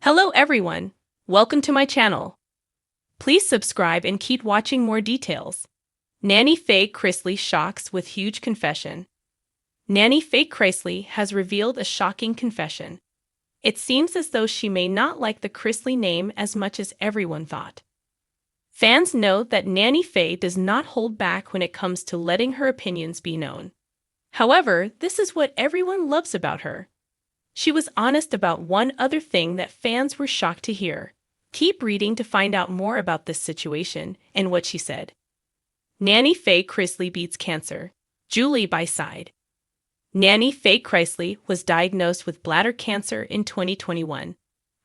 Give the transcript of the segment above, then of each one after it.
Hello everyone, welcome to my channel. Please subscribe and keep watching more details. Nanny Faye Chrisley shocks with huge confession. Nanny Faye Chrisley has revealed a shocking confession. It seems as though she may not like the Chrisley name as much as everyone thought. Fans know that Nanny Faye does not hold back when it comes to letting her opinions be known. However, this is what everyone loves about her. She was honest about one other thing that fans were shocked to hear. Keep reading to find out more about this situation and what she said. Nanny Faye Chrisley beats cancer. Julie by side. Nanny Faye Chrisley was diagnosed with bladder cancer in 2021.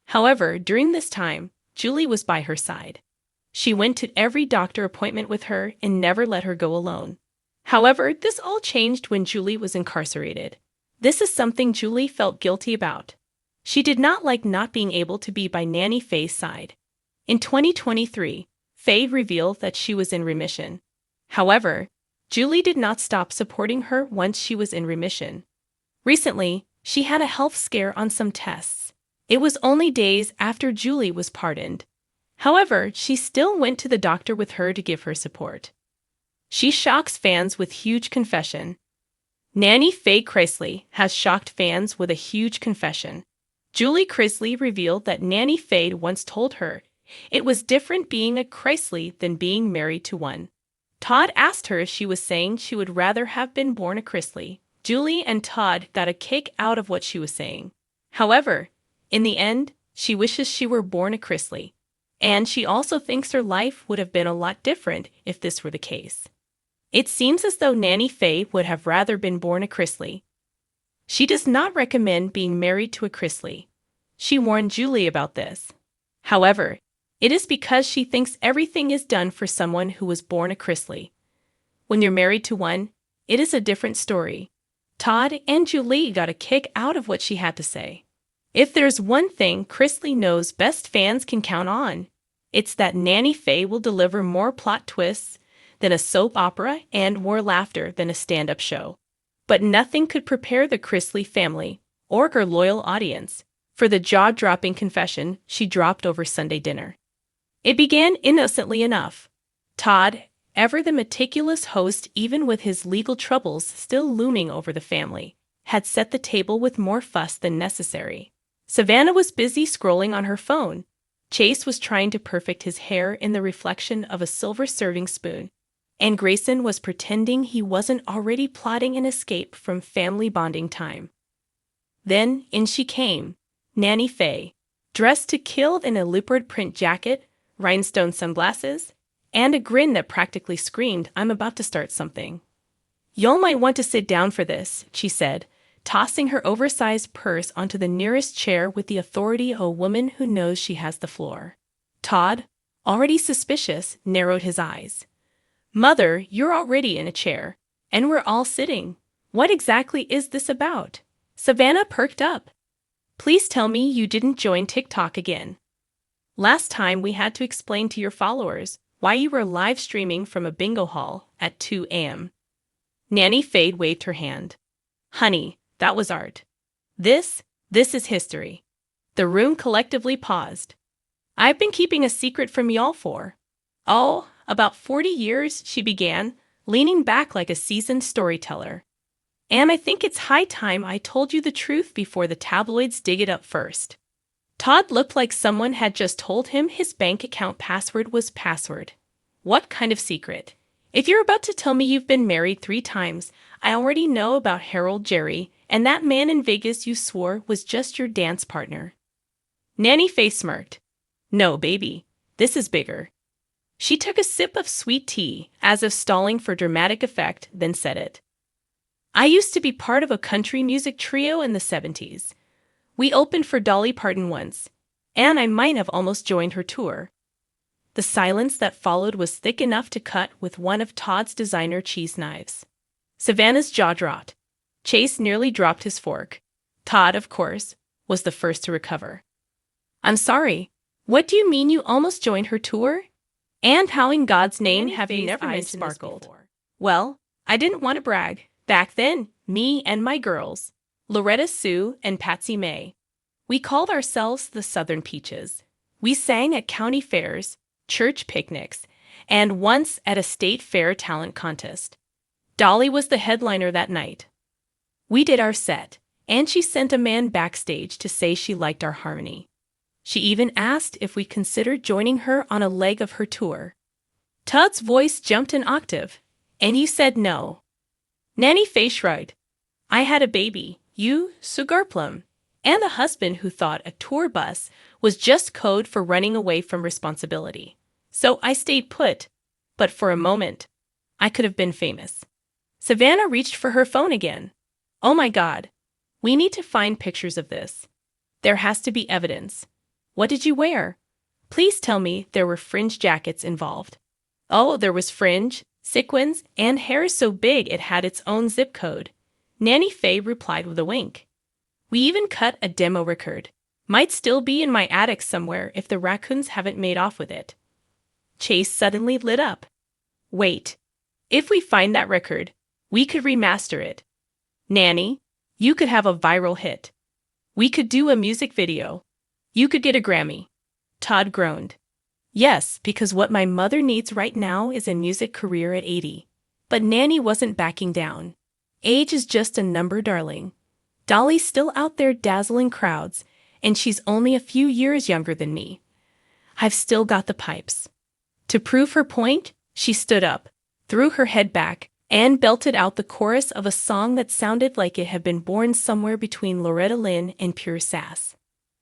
However, during this time, Julie was by her side. She went to every doctor appointment with her and never let her go alone. However, this all changed when Julie was incarcerated. This is something Julie felt guilty about. She did not like not being able to be by Nanny Faye's side. In 2023, Faye revealed that she was in remission. However, Julie did not stop supporting her once she was in remission. Recently, she had a health scare on some tests. It was only days after Julie was pardoned. However, she still went to the doctor with her to give her support. She shocks fans with huge confession. Nanny Faye Chrisley has shocked fans with a huge confession. Julie Chrisley revealed that Nanny Faye once told her it was different being a Chrisley than being married to one. Todd asked her if she was saying she would rather have been born a Chrisley. Julie and Todd got a kick out of what she was saying. However, in the end, she wishes she were born a Chrisley. And she also thinks her life would have been a lot different if this were the case. It seems as though Nanny Faye would have rather been born a Chrisley. She does not recommend being married to a Chrisley. She warned Julie about this. However, it is because she thinks everything is done for someone who was born a Chrisley. When you're married to one, it is a different story. Todd and Julie got a kick out of what she had to say. If there's one thing Chrisley knows best fans can count on, it's that Nanny Faye will deliver more plot twists than a soap opera and more laughter than a stand-up show. But nothing could prepare the Chrisley family, or her loyal audience, for the jaw-dropping confession she dropped over Sunday dinner. It began innocently enough. Todd, ever the meticulous host even with his legal troubles still looming over the family, had set the table with more fuss than necessary. Savannah was busy scrolling on her phone. Chase was trying to perfect his hair in the reflection of a silver serving spoon. And Grayson was pretending he wasn't already plotting an escape from family bonding time. Then in she came, Nanny Faye, dressed to kill in a leopard print jacket, rhinestone sunglasses, and a grin that practically screamed, "I'm about to start something." "Y'all might want to sit down for this," she said, tossing her oversized purse onto the nearest chair with the authority of a woman who knows she has the floor. Todd, already suspicious, narrowed his eyes. "Mother, you're already in a chair, and we're all sitting. What exactly is this about?" Savannah perked up. "Please tell me you didn't join TikTok again. Last time we had to explain to your followers why you were live streaming from a bingo hall at 2 a.m. Nanny Faye waved her hand. "Honey, that was art. This is history." The room collectively paused. "I've been keeping a secret from y'all for, about 40 years," she began, leaning back like a seasoned storyteller. "And I think it's high time I told you the truth before the tabloids dig it up first." Todd looked like someone had just told him his bank account password was password. "What kind of secret? If you're about to tell me you've been married 3 times, I already know about Harold Jerry, and that man in Vegas you swore was just your dance partner." Nanny Faye smirked. "No, baby, this is bigger." She took a sip of sweet tea, as if stalling for dramatic effect, then said it. "I used to be part of a country music trio in the 70s. We opened for Dolly Parton once, and I might have almost joined her tour." The silence that followed was thick enough to cut with one of Todd's designer cheese knives. Savannah's jaw dropped. Chase nearly dropped his fork. Todd, of course, was the first to recover. "I'm sorry. What do you mean you almost joined her tour? And how in God's name have you never mentioned this before?" "Well, I didn't want to brag. Back then, me and my girls, Loretta Sue and Patsy May, We called ourselves the Southern Peaches. We sang at county fairs, church picnics, and once at a state fair talent contest. Dolly was the headliner that night. We did our set, and she sent a man backstage to say she liked our harmony. She even asked if we considered joining her on a leg of her tour. Todd's voice jumped an octave, and he said no. Nanny Faye shrugged. I had a baby, you, sugar plum, and a husband who thought a tour bus was just code for running away from responsibility. So I stayed put, but for a moment, I could have been famous. Savannah reached for her phone again. Oh my God. We need to find pictures of this. There has to be evidence. What did you wear? Please tell me there were fringe jackets involved. Oh, there was fringe, sequins, and hair so big it had its own zip code. Nanny Faye replied with a wink. We even cut a demo record. Might still be in my attic somewhere if the raccoons haven't made off with it. Chase suddenly lit up. Wait. If we find that record, we could remaster it. Nanny, you could have a viral hit. We could do a music video. You could get a Grammy. Todd groaned. Yes, because what my mother needs right now is a music career at 80. But Nanny wasn't backing down. Age is just a number, darling. Dolly's still out there dazzling crowds, and she's only a few years younger than me. I've still got the pipes. To prove her point, she stood up, threw her head back, and belted out the chorus of a song that sounded like it had been born somewhere between Loretta Lynn and pure sass.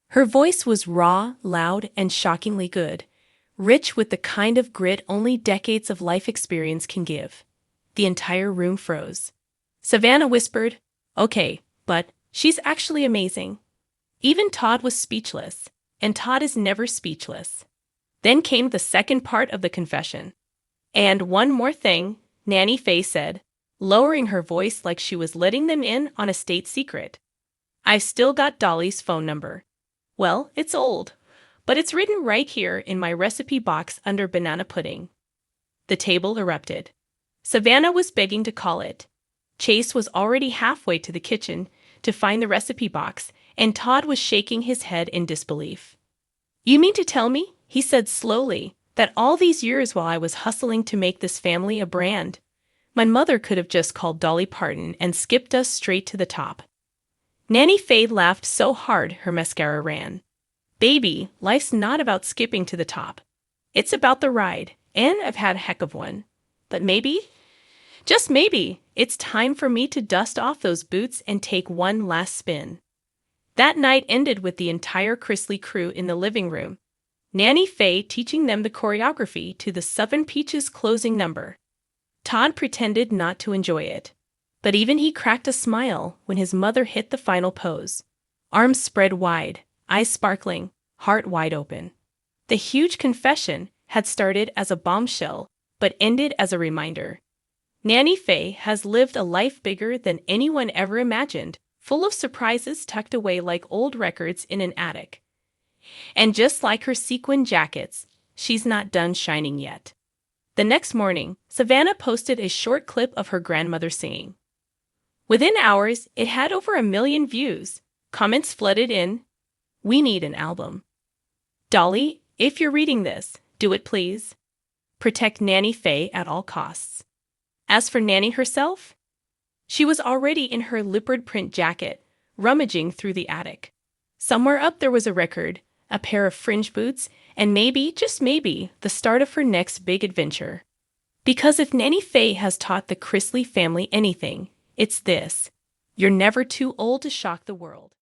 Her voice was raw, loud, and shockingly good, rich with the kind of grit only decades of life experience can give. The entire room froze. Savannah whispered, Okay, but she's actually amazing. Even Todd was speechless, and Todd is never speechless. Then came the second part of the confession. And one more thing, Nanny Faye said, lowering her voice like she was letting them in on a state secret. I've still got Dolly's phone number. Well, it's old, but it's written right here in my recipe box under banana pudding. The table erupted. Savannah was begging to call it. Chase was already halfway to the kitchen to find the recipe box, and Todd was shaking his head in disbelief. You mean to tell me, he said slowly, that all these years while I was hustling to make this family a brand, my mother could have just called Dolly Parton and skipped us straight to the top. Nanny Faye laughed so hard her mascara ran. Baby, life's not about skipping to the top. It's about the ride, and I've had a heck of one. But maybe, just maybe, it's time for me to dust off those boots and take one last spin. That night ended with the entire Chrisley crew in the living room, Nanny Faye teaching them the choreography to the Southern Peaches closing number. Todd pretended not to enjoy it, but even he cracked a smile when his mother hit the final pose. Arms spread wide, eyes sparkling, heart wide open. The huge confession had started as a bombshell, but ended as a reminder. Nanny Faye has lived a life bigger than anyone ever imagined, full of surprises tucked away like old records in an attic. And just like her sequin jackets, she's not done shining yet. The next morning, Savannah posted a short clip of her grandmother singing. Within hours, it had over 1 million views. Comments flooded in. We need an album. Dolly, if you're reading this, do it please. Protect Nanny Faye at all costs. As for Nanny herself, she was already in her leopard print jacket, rummaging through the attic. Somewhere up there was a record, a pair of fringe boots, and maybe, just maybe, the start of her next big adventure. Because if Nanny Faye has taught the Chrisley family anything, it's this: you're never too old to shock the world.